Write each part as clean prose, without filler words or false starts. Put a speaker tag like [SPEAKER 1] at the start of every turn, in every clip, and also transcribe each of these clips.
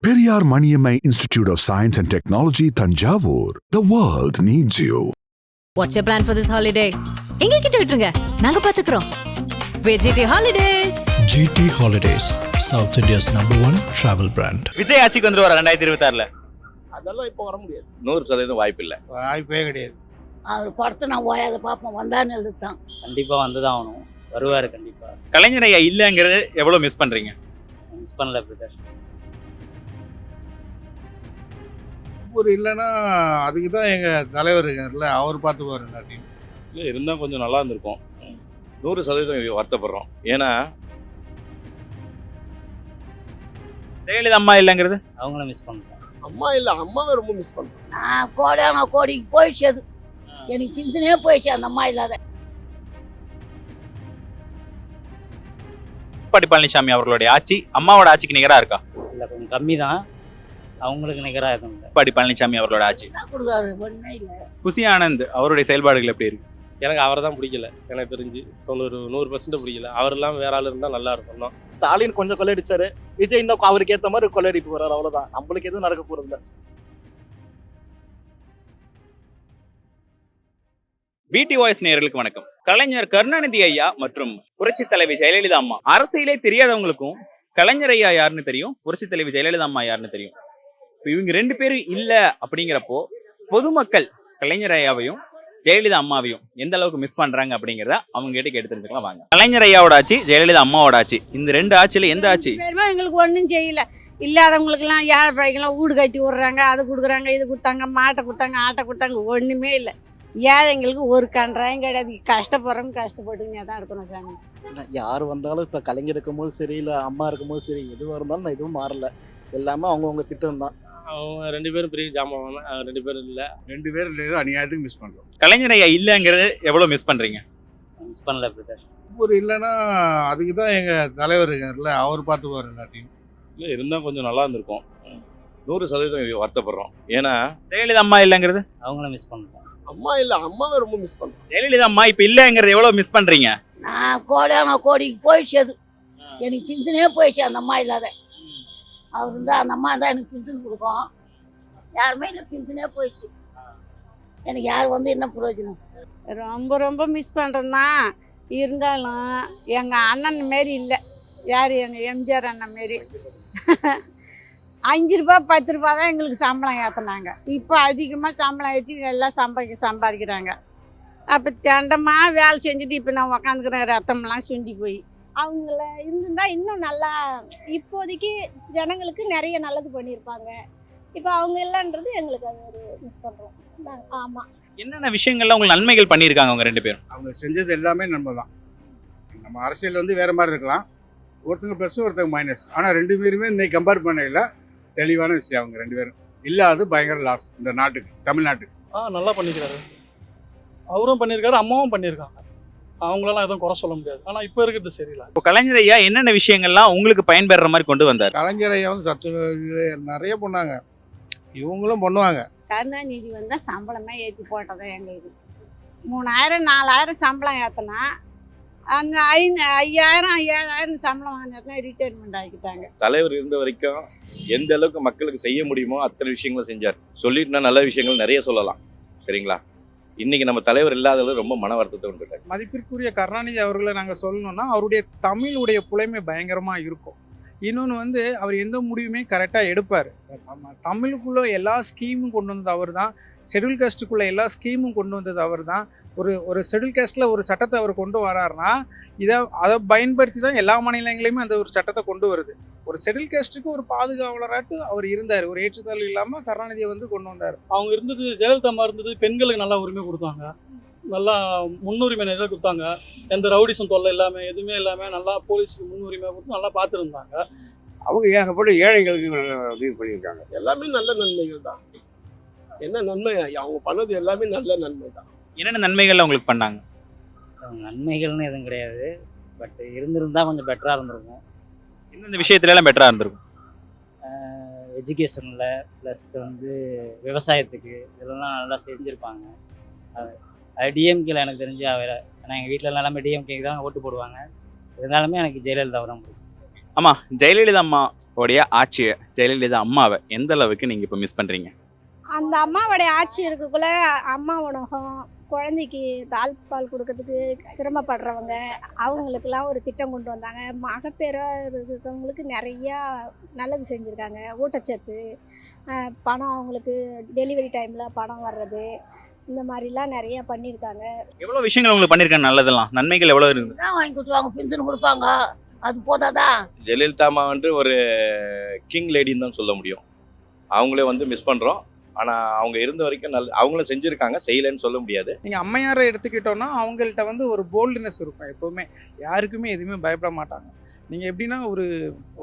[SPEAKER 1] Periyar Maniammai Institute of Science and Technology, Tanjavur. The world needs you.
[SPEAKER 2] What's your plan for this holiday? எங்க கிட்ட விட்டுருங்க, நாங்க பாத்துக்கிறோம். VGT Holidays.
[SPEAKER 3] GT Holidays, South India's #1 travel brand.
[SPEAKER 4] Vijay ஆட்சிக்கு வந்துருவாரா 2026ல?
[SPEAKER 5] அதெல்லாம் இப்போ வர முடியாது.
[SPEAKER 4] 100% வாய்ப்பு இல்லை.
[SPEAKER 5] வாய்ப்பே கிடையாது.
[SPEAKER 6] அவர் படத்தை நான் ஓயாத பார்ப்போம், வந்தான்னு எழுதுதான்.
[SPEAKER 7] கண்டிப்பாக வந்து தான் ஆகணும், வருவார் கண்டிப்பாக.
[SPEAKER 4] கலைஞர் ஐயா இல்லைங்கிறது எவ்வளோ மிஸ் பண்ணுறீங்க?
[SPEAKER 7] மிஸ் பண்ணல பிரதர்.
[SPEAKER 5] ஒரு இல்லைன்னா அதுக்கு தான் எங்கள் தலைவர் இருக்கார்ல, அவர் பார்த்துக்குவார் எல்லாத்தையும்.
[SPEAKER 8] இல்லை இருந்தால் கொஞ்சம் நல்லா இருந்திருக்கும்.
[SPEAKER 4] 100% வருத்தப்படுறோம். ஏன்னா ஜெயலலிதா அம்மா இல்லைங்கிறது
[SPEAKER 7] அவங்கள மிஸ் பண்ணுறோம்.
[SPEAKER 5] அம்மா இல்லை, அம்மாவை ரொம்ப மிஸ் பண்ணுறோம்.
[SPEAKER 6] நான் கோடிக்கு போயிடுச்சு, அது எனக்கு பின்சனே போயிடுச்சு அந்த அம்மா இல்லாத.
[SPEAKER 4] எடப்பாடி பழனிசாமி அவர்களுடைய ஆட்சி அம்மாவோட ஆட்சிக்கு நிகராக இருக்கா?
[SPEAKER 7] இல்லை கொஞ்சம் கம்மி தான், அவங்களுக்கு நிகராக எதுவும் இல்லை.
[SPEAKER 4] எடப்பாடி பழனிசாமி அவர்களோட ஆட்சி
[SPEAKER 6] கொடுக்காது ஒன்றுமே இல்லை.
[SPEAKER 4] குஷி ஆனந்த் அவருடைய செயல்பாடுகள் எப்படி இருக்கு?
[SPEAKER 8] எனக்கு அவரை தான் பிடிக்கல, எனக்கு தெரிஞ்சு 100% பிடிக்கல. அவர் இல்லாமல் வேற ஆள் இருந்தால் நல்லா இருக்கும்.
[SPEAKER 9] ஸ்டாலின் கொஞ்சம் கொள்ளையடிச்சாரு, விஜய் இன்னும் அவருக்கு ஏற்ற மாதிரி கொள்ளையடிப்பு வர்றாரு, அவ்வளோதான். நம்மளுக்கு எதுவும் நடக்க போறது.
[SPEAKER 4] பிடி வாய்ஸ் நேயர்களுக்கு வணக்கம். கலைஞர் கருணாநிதி ஐயா மற்றும் புரட்சி தலைவி ஜெயலலிதா அம்மா, அரசியலே தெரியாதவங்களுக்கும் கலைஞர் ஐயா யாருன்னு தெரியும், புரட்சி தலைவி ஜெயலலிதா அம்மா யாருன்னு தெரியும். இப்போ இவங்க 2 பேரும் இல்ல அப்படிங்கிறப்போ பொதுமக்கள் கலைஞர் ஐயாவையும் ஜெயலலிதா அம்மாவையும் எந்த அளவுக்கு மிஸ் பண்றாங்க அப்படிங்கிறத அவங்க கிட்ட கேட்டு தெரிஞ்சுக்கலாம் வாங்க. கலைஞர் ஐயாவோட ஆட்சி, ஜெயலலிதா அம்மாவோட ஆட்சி, இந்த 2 ஆட்சியில எந்த ஆட்சி?
[SPEAKER 6] எங்களுக்கு ஒன்றும் செய்யல. இல்லாதவங்களுக்குலாம் ஏழை பைக்கெல்லாம் வீடு கட்டி விடுறாங்க, அது கொடுக்குறாங்க, இது கொடுத்தாங்க, மாட்டை கொடுத்தாங்க, ஆட்டை கொடுத்தாங்க, ஒன்றுமே இல்லை. ஏழைங்களுக்கு ஒரு கன்றாயும் கிடையாது. கஷ்டப்படுறவங்க கஷ்டப்பட்டுங்க தான் இருக்கணும் சாமி.
[SPEAKER 9] யார் வந்தாலும் இப்போ கலைஞர் இருக்கும்போது சரி, இல்லை அம்மா இருக்கும்போது சரி, எதுவாக இருந்தாலும் நான் எதுவும் மாறல. எல்லாமே அவங்கவுங்க திட்டம் தான்.
[SPEAKER 8] அவங்க 2 பேரும் பெரிய ஜாமான், 2 பேரும் இல்லை.
[SPEAKER 5] 2 பேர் இல்லை, அநியாயத்துக்கு மிஸ் பண்ணுறோம்.
[SPEAKER 4] கலைஞர் ஐயா இல்லைங்கிறது எவ்வளோ மிஸ் பண்றீங்க?
[SPEAKER 7] மிஸ் பண்ணல பிரதர்.
[SPEAKER 5] ஒரு இல்லைன்னா அதுக்கு தான் எங்கள் தலைவர் இருக்கார்ல, அவர் பார்த்துக்குவார் எல்லாத்தையும்.
[SPEAKER 8] இல்லை இருந்தால் கொஞ்சம் நல்லா இருந்திருக்கும்.
[SPEAKER 4] 100% வருத்தப்படுறோம். ஏன்னா ஜெயலலிதா அம்மா இல்லைங்கிறது
[SPEAKER 7] அவங்கள மிஸ் பண்ணுறோம்.
[SPEAKER 5] அம்மா இல்லை, அம்மாவை ரொம்ப மிஸ் பண்ணுறோம்.
[SPEAKER 4] ஜெயலலிதா அம்மா இப்ப இல்லைங்கிறது எவ்வளவு மிஸ் பண்றீங்க?
[SPEAKER 6] நான் கோடிக்கு போயிடுச்சு, அது எனக்கு பின்சனே போயிடுச்சு அந்த அம்மா இல்லாத. அவர் இருந்தால் அந்த அம்மா தான் எனக்கு பின்சன் கொடுக்கும். யாருமே இல்லை, பின்சனே போயிடுச்சு. எனக்கு யார் வந்து என்ன பிரயோஜனம்?
[SPEAKER 10] ரொம்ப ரொம்ப மிஸ் பண்ணுறோன்னா, இருந்தாலும் எங்கள் அண்ணன் மாரி இல்லை. யார்? எங்கள் எம்ஜிஆர் அண்ணன் மாரி. 5 ரூபா 10 ரூபா தான் எங்களுக்கு சம்பளம் ஏற்றினாங்க. இப்போ அதிகமாக சம்பளம் ஏற்றி எல்லாம் சம்பாதிக்கிறாங்க. அப்போ தண்டமாக வேலை செஞ்சுட்டு இப்போ நான் உக்காந்துக்கிறேன், ரத்தம்லாம் சுண்டி போய்.
[SPEAKER 11] அவங்கள இருந்திருந்தால் இன்னும் நல்லா, இப்போதைக்கு ஜனங்களுக்கு நிறைய நல்லது பண்ணியிருப்பாங்க. இப்போ அவங்க இல்லைன்றது எங்களுக்கு அது ஒரு மிஸ் பண்ணுறோம். ஆமாம்.
[SPEAKER 4] என்னென்ன விஷயங்கள்ல உங்களுக்கு நன்மைகள் பண்ணியிருக்காங்க அவங்க 2 பேரும்?
[SPEAKER 5] அவங்க செஞ்சது எல்லாமே நன்மை தான். நம்ம அரசியல் வந்து வேறு மாதிரி இருக்கலாம், ஒருத்தங்க ப்ளஸ் ஒருத்தங்க மைனஸ். ஆனால் 2 பேருமே இன்னைக்கு கம்பேர் பண்ணல தெளிவான விஷயம். அவங்க 2 பேரும் இல்லாது பயங்கர லாஸ் இந்த நாட்டுக்கு, தமிழ்நாட்டுக்கு.
[SPEAKER 12] நல்லா பண்ணிக்கிறாரு, அவரும் பண்ணியிருக்காரு, அம்மாவும் பண்ணியிருக்காங்க. அவங்களெல்லாம் எதுவும் குறை சொல்ல முடியாது. ஆனால் இப்போ இருக்கிறது சரியில்லை.
[SPEAKER 4] இப்போ கலைஞர் ஐயா என்னென்ன விஷயங்கள்லாம் உங்களுக்கு பயன்பெற மாதிரி கொண்டு வந்தார்?
[SPEAKER 5] கலைஞர் ஐயா வந்து நிறைய பண்ணாங்க, இவங்களும் பண்ணுவாங்க.
[SPEAKER 10] கருணாநிதி வந்தால் சம்பளமே ஏற்றி போட்டதான் எங்களுக்கு. 3000 4000 சம்பளம் ஏற்றினா அந்த 5000 7000 சம்பளம் வாங்கினா ரிட்டைர்மெண்ட் ஆகிட்டாங்க.
[SPEAKER 4] தலைவர் இருந்த வரைக்கும் எந்த அளவுக்கு மக்களுக்கு செய்ய முடியுமோ அத்தனை விஷயங்களும் செஞ்சார். சொல்லிட்டுனா நல்ல விஷயங்கள் நிறைய சொல்லலாம், சரிங்களா? இன்னைக்கு நம்ம தலைவர் இல்லாதவங்க ரொம்ப மன வருத்தத்தை கொண்டிருக்காங்க.
[SPEAKER 12] மதிப்பிற்குரிய கருணாநிதி அவர்களை நாங்கள் சொல்லணும்னா, அவருடைய தமிழுடைய புலமை பயங்கரமாக இருக்கும். இன்னொன்று வந்து அவர் எந்த முடிவுமே கரெக்டாக எடுப்பார். தமிழுக்குள்ளே எல்லா ஸ்கீமும் கொண்டு வந்தது அவர் தான். ஷெட்யூல் காஸ்ட்டுக்குள்ளே எல்லா ஸ்கீமும் கொண்டு வந்தது அவர் தான். ஒரு ஷெட்யூல் காஸ்ட்டில் ஒரு சட்டத்தை அவர் கொண்டு வராருன்னா அதை பயன்படுத்தி தான் எல்லா மாநிலங்களையுமே அந்த ஒரு சட்டத்தை கொண்டு வருது. ஒரு ஷெட்யூல் காஸ்ட்டுக்கு ஒரு பாதுகாவலராட்டு அவர் இருந்தார். ஒரு ஏற்றுத்தாழ்வு இல்லாமல் கருணாநிதியை வந்து கொண்டு வந்தார். அவங்க இருந்தது, ஜெயலலிதா அம்மா இருந்தது, பெண்களுக்கு நல்லா உரிமை கொடுத்தாங்க, நல்லா முன்னுரிமை நிறைய கொடுத்தாங்க. எந்த ரவுடிசம் தொல்லை இல்லாமல், எதுவுமே இல்லாமல் நல்லா போலீஸுக்கு முன்னுரிமை கொடுத்து நல்லா பார்த்துருந்தாங்க.
[SPEAKER 5] அவங்க ஏகப்பட்ட ஏழைகளுக்கு உதவி பண்ணியிருக்காங்க. எல்லாமே நல்ல நன்மைகள் தான். என்ன நன்மை? அவங்க பண்ணது எல்லாமே நல்ல நன்மை தான்.
[SPEAKER 4] என்னென்ன நன்மைகள் உங்களுக்கு பண்ணாங்க?
[SPEAKER 7] நன்மைகள்னு எதுவும் கிடையாது, பட் இருந்திருந்தால் கொஞ்சம் பெட்டராக இருந்திருக்கும்.
[SPEAKER 4] எந்தெந்த விஷயத்துல எல்லாம் பெட்டராக இருந்திருக்கும்?
[SPEAKER 7] எஜுகேஷனில் ப்ளஸ் வந்து விவசாயத்துக்கு இதெல்லாம் நல்லா செஞ்சுருப்பாங்க. அது டிஎம்கேல எனக்கு தெரிஞ்சு அவர், ஏன்னா எங்கள் வீட்டில் எல்லாமே டிஎம்கேக்கு தான் ஓட்டு போடுவாங்க. இருந்தாலுமே எனக்கு ஜெயலலிதா தான் பிடிக்கும்.
[SPEAKER 4] ஆமாம், ஜெயலலிதா அம்மா உடைய ஆட்சியை, ஜெயலலிதா அம்மாவை எந்த அளவுக்கு நீங்க இப்ப மிஸ் பண்றீங்க?
[SPEAKER 11] அந்த அம்மாவோடைய ஆட்சி இருக்கக்குள்ள அம்மா உணவகம், குழந்தைக்கு தாய்ப்பால் கொடுக்கறதுக்கு சிரமப்படுறவங்க அவங்களுக்கெல்லாம் ஒரு திட்டம் கொண்டு வந்தாங்க. மகப்பேறாக இருக்கிறவங்களுக்கு நிறையா நல்லது செஞ்சுருக்காங்க. ஊட்டச்சத்து, பணம், அவங்களுக்கு டெலிவரி டைமில் பணம் வர்றது, இந்த மாதிரிலாம் நிறையா பண்ணியிருக்காங்க.
[SPEAKER 4] எவ்வளவு விஷயங்கள் உங்களுக்கு பண்ணிருக்காங்க நல்லதெல்லாம், நன்மைகள் எவ்வளவு இருக்குது?
[SPEAKER 6] தான் வாங்கி கொடுத்துருவாங்க, பென்ஷன் கொடுப்பாங்க, அது போதாதான்.
[SPEAKER 13] ஜெயலலிதா அம்மா ஒரு கிங் லேடின்னு தான் சொல்ல முடியும். அவங்களே மிஸ் பண்ணுறோம். ஆனால் அவங்க இருந்த வரைக்கும் அவங்களும் செஞ்சுருக்காங்க, செய்யலைன்னு சொல்ல முடியாது.
[SPEAKER 12] நீங்கள் அம்மையாரை எடுத்துக்கிட்டோன்னா அவங்கள்ட்ட ஒரு போல்டுனஸ் இருக்கும். எப்போவுமே யாருக்குமே எதுவுமே பயப்பட மாட்டாங்க. நீங்கள் எப்படின்னா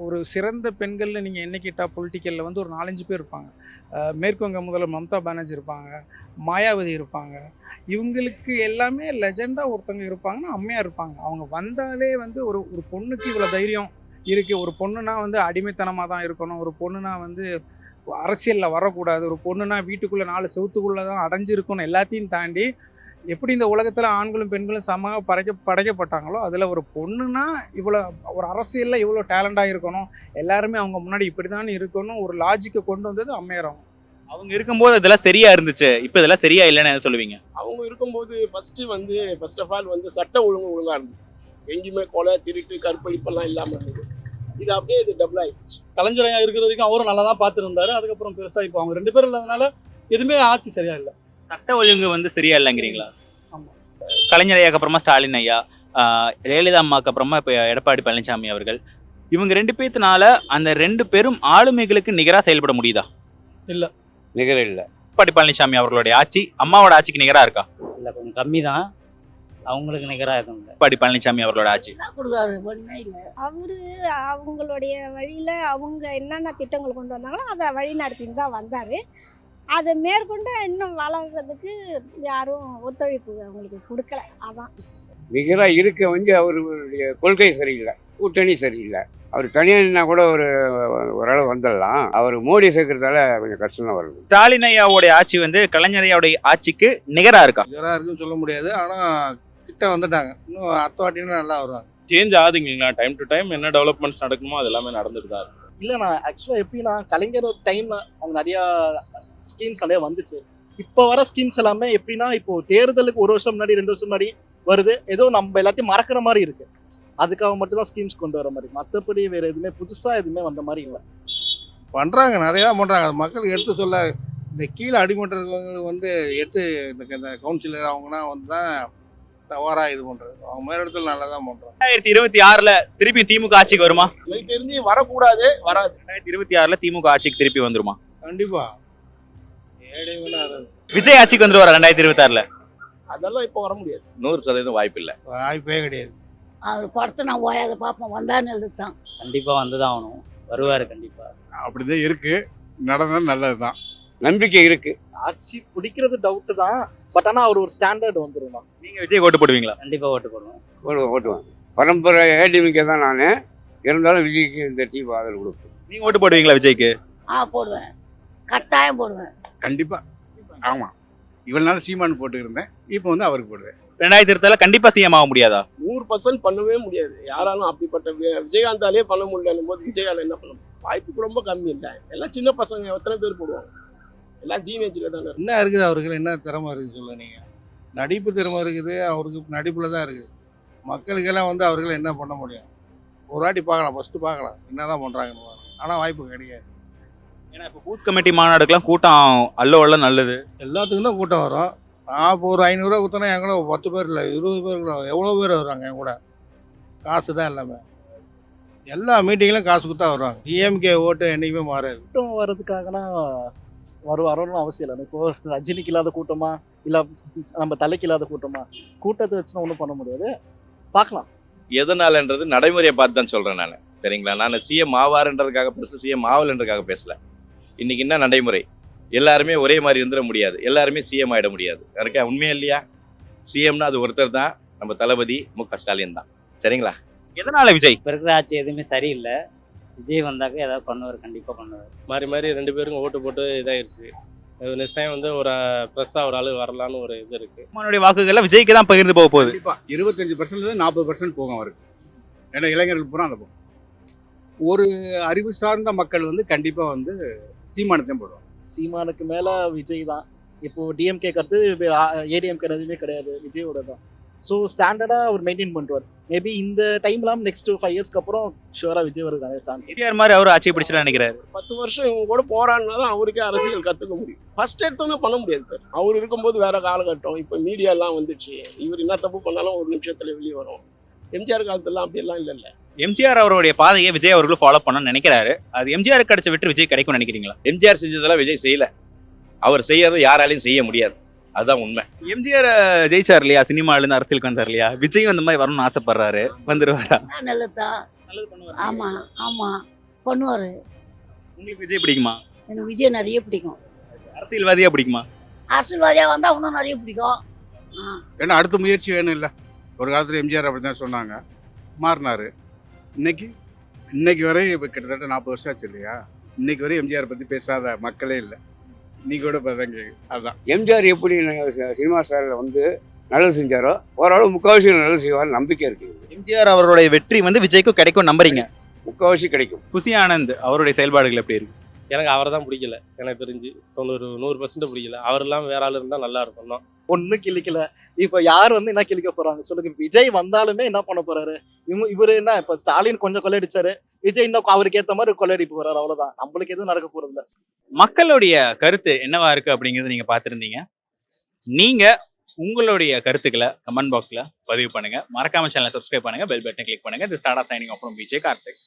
[SPEAKER 12] ஒரு சிறந்த பெண்களில் நீங்கள் என்ன கேட்டால் பொலிட்டிக்கலில் ஒரு 4-5 பேர் இருப்பாங்க. மேற்குவங்க முதல்வர் மம்தா பானர்ஜி இருப்பாங்க, மாயாவதி இருப்பாங்க. இவங்களுக்கு எல்லாமே லெஜெண்டாக ஒருத்தவங்க இருப்பாங்கன்னா அம்மையார் இருப்பாங்க. அவங்க வந்தாலே ஒரு பொண்ணுக்கு இவ்வளோ தைரியம் இருக்குது. ஒரு பொண்ணுனா அடிமைத்தனமாக தான் இருக்கணும். ஒரு பொண்ணுனா அரசியலில் வரக்கூடாது. ஒரு பொண்ணுனா வீட்டுக்குள்ளே 4 செவத்துக்குள்ளே தான் அடைஞ்சிருக்கணும். எல்லாத்தையும் தாண்டி எப்படி இந்த உலகத்தில் ஆண்களும் பெண்களும் சமமாக படைக்கப்பட்டாங்களோ அதில் ஒரு பொண்ணுனா இவ்வளோ ஒரு அரசியலில் இவ்வளோ டேலண்டாக இருக்கணும், எல்லாருமே அவங்க முன்னாடி இப்படி தான் இருக்கணும், ஒரு லாஜிக்கை கொண்டு வந்தது அம்மையார்.
[SPEAKER 4] அவங்க இருக்கும்போது இதெல்லாம் சரியா இருந்துச்சு, இப்போ இதெல்லாம் சரியா இல்லைன்னு சொல்லுவீங்க?
[SPEAKER 8] அவங்க இருக்கும்போது ஃபர்ஸ்ட் ஆஃப் ஆல் சட்ட ஒழுங்கு ஒழுங்காக இருந்தது. எங்கேயுமே கொலை, திருட்டு, கற்பழிப்பெல்லாம் இல்லாமல் இருந்தது. இது அப்படியே இது டபுள் ஆகிடுச்சு.
[SPEAKER 9] கலைஞரையா இருக்கிற வரைக்கும் அவரும் நல்லா தான் பார்த்துருந்தாரு. அதுக்கப்புறம் பெருசாக இப்போ அவங்க 2 பேரும் இல்லாதனால எதுவுமே ஆட்சி சரியா இல்லை.
[SPEAKER 4] சட்ட ஒழுங்கு சரியா இல்லைங்கிறீங்களா?
[SPEAKER 9] ஆமாம்.
[SPEAKER 4] கலைஞர் ஐயாக்கு அப்புறமா ஸ்டாலின் ஐயா, ஜெயலலிதா அம்மாவுக்கு அப்புறமா இப்போ எடப்பாடி பழனிசாமி அவர்கள், இவங்க 2 பேர்த்தினால அந்த 2 பேரும் ஆளுமைகளுக்கு நிகராக செயல்பட முடியுதா?
[SPEAKER 9] இல்லை,
[SPEAKER 13] நிகர இல்லை.
[SPEAKER 4] எடப்பாடி பழனிசாமி அவர்களுடைய ஆட்சி அம்மாவோட ஆட்சிக்கு நிகராக இருக்கா?
[SPEAKER 7] இல்லை, கொஞ்சம் கம்மி தான். அவங்களுக்கு நிகராக இருக்கும்
[SPEAKER 4] எடப்பாடி பழனிசாமி அவர்களோட ஆட்சி
[SPEAKER 6] கொடுக்காது, ஒன்றுமே இல்லை.
[SPEAKER 11] அவரு அவங்களுடைய வழியில் அவங்க என்னென்ன திட்டங்கள் கொண்டு வந்தாங்களோ அதை வழி நடத்தின்னு தான் வந்தார். அதை மேற்கொண்டு இன்னும் வளர்கிறதுக்கு யாரும் ஒத்துழைப்பு அவங்களுக்கு கொடுக்கல. அதான்
[SPEAKER 13] நிகராக இருக்க அவருடைய கொள்கை சரியில்லை, கூட்டணி சரியில்லை. அவர் தனியாக கூட ஓரளவு வந்துடலாம். அவர் மோடி சேர்க்கறதால கொஞ்சம் கஷ்டம் தான் வருது.
[SPEAKER 4] ஸ்டாலின் ஐயாவுடைய ஆட்சி கலைஞர் ஐயாவுடைய ஆட்சிக்கு நிகராக இருக்கா?
[SPEAKER 5] நிகராக இருக்குன்னு சொல்ல முடியாது. ஆனால் கிட்ட வந்துட்டாங்க. இன்னும் அடுத்த வாட்டினா நல்லா வருவாங்க.
[SPEAKER 8] சேஞ்ச் ஆகுதுங்களா? டைம் டு டைம் என்ன டெவலப்மெண்ட்ஸ் நடக்குமோ அது எல்லாமே நடந்துட்டு தான் இருக்கு.
[SPEAKER 9] இல்லைண்ணா, ஆக்சுவலாக எப்படின்னா கலைஞர் டைம் அவங்க நிறையா ஸ்கீம்ஸ் நிறைய வந்துச்சு. இப்போ வர ஸ்கீம்ஸ் எல்லாமே எப்படின்னா இப்போ தேர்தலுக்கு 1 வருஷம் முன்னாடி 2 வருஷம் முன்னாடி வருது. ஏதோ நம்ம எல்லாத்தையும் மறக்கிற மாதிரி இருக்கு. அதுக்காக மட்டும்தான் ஸ்கீம்ஸ் கொண்டு வர மாதிரி, மற்றபடி வேறு எதுவுமே புதுசாக எதுவுமே வந்த மாதிரி இல்லை.
[SPEAKER 5] பண்ணுறாங்க, நிறையா பண்ணுறாங்க. அது மக்களுக்கு எடுத்து சொல்ல இந்த கீழே அடிமட்டவங்களுக்கு எடுத்து இந்த கவுன்சிலர் அவங்கன்னா தான் தவறாக இது பண்ணுறது. அவங்க மேலிடத்தில் நல்லா தான் பண்ணுறாங்க.
[SPEAKER 4] 2026 திருப்பி திமுக ஆட்சிக்கு வருமா?
[SPEAKER 8] எனக்கு தெரிஞ்சு வரக்கூடாது, வராது.
[SPEAKER 4] 2026 திமுக ஆட்சிக்கு திருப்பி வந்துருமா?
[SPEAKER 5] கண்டிப்பாக ஏழை வேணா
[SPEAKER 4] விஜய் ஆட்சிக்கு வந்துருவாரா 2026?
[SPEAKER 8] அதெல்லாம் இப்போ வர முடியாது.
[SPEAKER 13] 100% வாய்ப்பு இல்லை,
[SPEAKER 5] வாய்ப்பே கிடையாது.
[SPEAKER 6] அவர் படத்தை நான் ஓயாத பார்ப்போம், வந்தான்னு எழுதுதான்.
[SPEAKER 7] கண்டிப்பாக வந்து தான் ஆகணும், வருவார் கண்டிப்பாக.
[SPEAKER 5] அப்படிதான் இருக்கு, நடந்தால் நல்லது தான்.
[SPEAKER 13] நம்பிக்கை இருக்கு.
[SPEAKER 9] ஆட்சி பிடிக்கிறது டவுட்டு தான். பட் ஆனால் அவர் ஒரு ஸ்டாண்டர்ட் வந்துடும்.
[SPEAKER 4] நீங்க விஜய் ஓட்டு போடுவீங்களா?
[SPEAKER 7] கண்டிப்பாக ஓட்டு போடுவோம்.
[SPEAKER 13] ஓட்டுவேன். பரம்பரை ஏடிஎம்கே தான் நான். இருந்தாலும் விஜய்க்கு இந்த டீம் ஆதரவு கொடுப்பேன்.
[SPEAKER 4] நீங்க ஓட்டு போடுவீங்களா விஜய்க்கு?
[SPEAKER 6] போடுவேன், கட்டாயம் போடுவேன்.
[SPEAKER 5] கண்டிப்பாக. ஆமாம், இவ்வளோ நாள் சீமான் போட்டுருந்தேன், இப்போ அவருக்கு போடுவேன்.
[SPEAKER 4] 2026 கண்டிப்பா சிஎம் ஆக முடியாதா?
[SPEAKER 8] 100% பண்ணவே முடியாது. யாராலும் அப்படிப்பட்ட விஜயகாந்தாலே பண்ண முடியல போது விஜயால என்ன பண்ண வாய்ப்பு ரொம்ப கம்மி இல்லை. எல்லாம் சின்ன பசங்க எத்தனை பேர் போடுவாங்க, எல்லாம் டீனேஜில் தானே.
[SPEAKER 5] என்ன இருக்குது அவருக்கு, என்ன திறமை இருக்குது சொல்ல நீங்கள்? நடிப்பு திறமை இருக்குது அவருக்கு, நடிப்பில் தான் இருக்குது. மக்களுக்கெல்லாம் அவர்கள் என்ன பண்ண முடியும்? ஒரு வாட்டி பார்க்கலாம், ஃபஸ்ட்டு பார்க்கலாம் என்ன தான் பண்ணுறாங்கன்னு. ஆனால் வாய்ப்பு கிடையாது.
[SPEAKER 4] ஏன்னா இப்போ பூத் கமிட்டி மாநாடுக்கெல்லாம் கூட்டம் அல்ல நல்லது.
[SPEAKER 5] எல்லாத்துக்கும் தான் கூட்டம் வரும். நான் இப்போ ஒரு 500 ரூபா கொடுத்தனா என் கூட 10 பேர் இல்லை 20 பேர் இல்லை, எவ்வளோ பேர் வருவாங்க என் கூட. காசு தான் எல்லாமே, எல்லா மீட்டிங்லையும் காசு கொடுத்தா வருவாங்க. டிஎம்கே ஓட்டு என்றைக்குமே மாறாது.
[SPEAKER 9] கூட்டம் வர்றதுக்காகனா வரணும்னு அவசியம் இல்லை. இப்போ ரஜினிக்கு இல்லாத கூட்டமா, இல்லை நம்ம தலைக்கு இல்லாத கூட்டமா? கூட்டத்தை வச்சுன்னா ஒன்றும் பண்ண முடியாது, பார்க்கலாம்.
[SPEAKER 13] எதனாலன்றது நடைமுறையை பார்த்து தான் சொல்கிறேன் நான். சரிங்களா? நான் சிஎம் ஆவார்ன்றதுக்காக பேசல, சிஎம் ஆவலன்றதுக்காக பேசல. இன்றைக்கி என்ன நடைமுறை, எல்லாருமே ஒரே மாதிரி இருந்துட முடியாது, எல்லாருமே சிஎம் ஆகிட முடியாது. யாருக்கா உண்மையா இல்லையா? சிஎம்னா அது ஒருத்தர் தான், நம்ம தளபதி மு.க. ஸ்டாலின் தான். சரிங்களா?
[SPEAKER 4] எதனால விஜய்?
[SPEAKER 7] இப்போ இருக்கிற ஆட்சி எதுவுமே சரியில்லை. விஜய் வந்தாக்க ஏதாவது பண்ணுவார், கண்டிப்பாக பண்ணுவார்.
[SPEAKER 8] மாறி 2 பேருக்கும் ஓட்டு போட்டு இதாயிருச்சு. நெக்ஸ்ட் டைம் ஒரு ப்ரெஸ்ஸாக ஒரு ஆள் வரலான்னு ஒரு இது இருக்குது.
[SPEAKER 4] நம்மளுடைய வாக்குகளை விஜய்க்கு தான் பகிர்ந்து போக போகுது.
[SPEAKER 5] கண்டிப்பாக 25% 40% போகும் அவருக்கு. ஏன்னா இளைஞர்கள் பூரா அந்த போகும். ஒரு அறிவு சார்ந்த மக்கள் வந்து கண்டிப்பா வந்து சீமானத்தையும் போடுவாங்க.
[SPEAKER 9] சீமானுக்கு மேல விஜய் தான். இப்போ டிஎம்கே அடுத்து ஏடிஎம்கே எதுவுமே கிடையாது, விஜயோட தான். ஸோ ஸ்டாண்டர்டாக அவர் மெயின்டைன் பண்ணுவார். மேபி இந்த டைம்லாம் நெக்ஸ்ட் 5 இயர்ஸ்க்கு அப்புறம் ஷுவராக விஜய் வரதுக்கான சான்ஸ்.
[SPEAKER 4] பெரியார் மாதிரி அவர் ஆட்சி பிடிச்சிடலாம் நினைக்கிறாரு.
[SPEAKER 8] 10 வருஷம் இவங்க கூட போராடினா தான் அவருக்கே அரசியல் கற்றுக்க முடியும். ஃபர்ஸ்ட் எடுத்தோன்னே பண்ண முடியாது சார். அவர் இருக்கும்போது வேற காலகட்டம். இப்போ மீடியாலாம் வந்துச்சு. இவர் என்ன தப்பு பண்ணாலும் ஒரு நிமிஷத்தில் வெளியே வரும். எம்ஜிஆர் காலத்துலாம் அப்படியெல்லாம் இல்லைல்ல.
[SPEAKER 4] எம்ஜிஆர் அவருடைய பாதையை விஜய் அவர்களும் ஃபாலோ பண்ணணும்னு நினைக்கிறாரு. அது எம்ஜிஆர் கிடைச்ச வெற்றி விஜய் கிடைக்கும்னு நினைக்கிறீங்களா?
[SPEAKER 13] எம்ஜிஆர் செஞ்சதெல்லாம் விஜய் செய்யல. அவர் செய்யறது யாராலையும் செய்ய முடியாது. அதுதான் உண்மை.
[SPEAKER 4] எம்ஜிஆர் ஜெயிச்சார் இல்லையா, சினிமால இருந்து அரசியலுக்கு வந்தார் இல்லையா, விஜய் அந்த மாதிரி வரணும்னு ஆசைப்படுறாரு, வந்துருவாரா?
[SPEAKER 6] நல்லது தான்.
[SPEAKER 4] நல்லது பண்ணுவாரு.
[SPEAKER 6] ஆமாம் ஆமாம் பண்ணுவார்.
[SPEAKER 4] உங்களுக்கு விஜய் பிடிக்குமா?
[SPEAKER 6] எனக்கு விஜய் நிறைய பிடிக்கும்.
[SPEAKER 4] அரசியல்வாதியா பிடிக்குமா?
[SPEAKER 6] அரசியல்வாதியாக வந்தால் இன்னும் நிறைய பிடிக்கும்.
[SPEAKER 5] ஏன்னா அடுத்த முயற்சி வேணும் இல்லை. ஒரு காலத்தில் எம்ஜிஆர் அப்படி தான் சொன்னாங்க, மாறினாரு. இன்னைக்கு வரை இப்போ கிட்டத்தட்ட 40 வருஷம் ஆச்சு இல்லையா, இன்னைக்கு வரை எம்ஜிஆர் பற்றி பேசாத மக்களே இல்லை. இன்னைக்கு கூட பார்த்தா அதுதான்.
[SPEAKER 14] எம்ஜிஆர் எப்படி சினிமா ஸ்டாரில் வந்து நல்லது செஞ்சாரோ ஓரளவு முக்கால்வாசி நல்லது செய்வார் நம்பிக்கை இருக்குது.
[SPEAKER 4] எம்ஜிஆர் அவருடைய வெற்றி வந்து விஜய்க்கும் கிடைக்கும் நம்புறீங்க?
[SPEAKER 14] முக்கால்வாசி கிடைக்கும்.
[SPEAKER 4] குஷி ஆனந்த் அவருடைய செயல்பாடுகள் எப்படி இருக்கு?
[SPEAKER 15] எனக்கு அவரை தான் பிடிக்கல. எனக்கு தெரிஞ்சு 100% பிடிக்கல. அவர் இல்லாமல் வேற ஆள் இருந்தால் நல்லா இருக்கும் தான்.
[SPEAKER 9] ஒன்றும் கிளிக்கல. இப்போ யார் வந்து என்ன கிளிக்க போறாங்க சொல்லுங்க? விஜய் வந்தாலுமே என்ன பண்ண போறாரு? இவரு என்ன இப்போ ஸ்டாலின் கொஞ்சம் கொள்ளையடிச்சாரு, விஜய் இன்னும் அவருக்கு ஏற்ற மாதிரி கொள்ளையடிப்பு போறாரு, அவ்வளவுதான். நம்மளுக்கு எதுவும் நடக்க போறது இல்லை.
[SPEAKER 4] மக்களுடைய கருத்து என்னவா இருக்கு அப்படிங்கறத நீங்க பார்த்திருந்தீங்க. நீங்க உங்களுடைய கருத்துக்களை கமெண்ட் பாக்ஸ்ல பதிவு பண்ணுங்க. மறக்காம சேனலை சப்ஸ்கிரைப் பண்ணுங்க, பெல் பட்டனை கிளிக் பண்ணுங்க. இது ஸ்டார்ட் சைனிங் அப்புறம் விஜய் கார்த்திக்.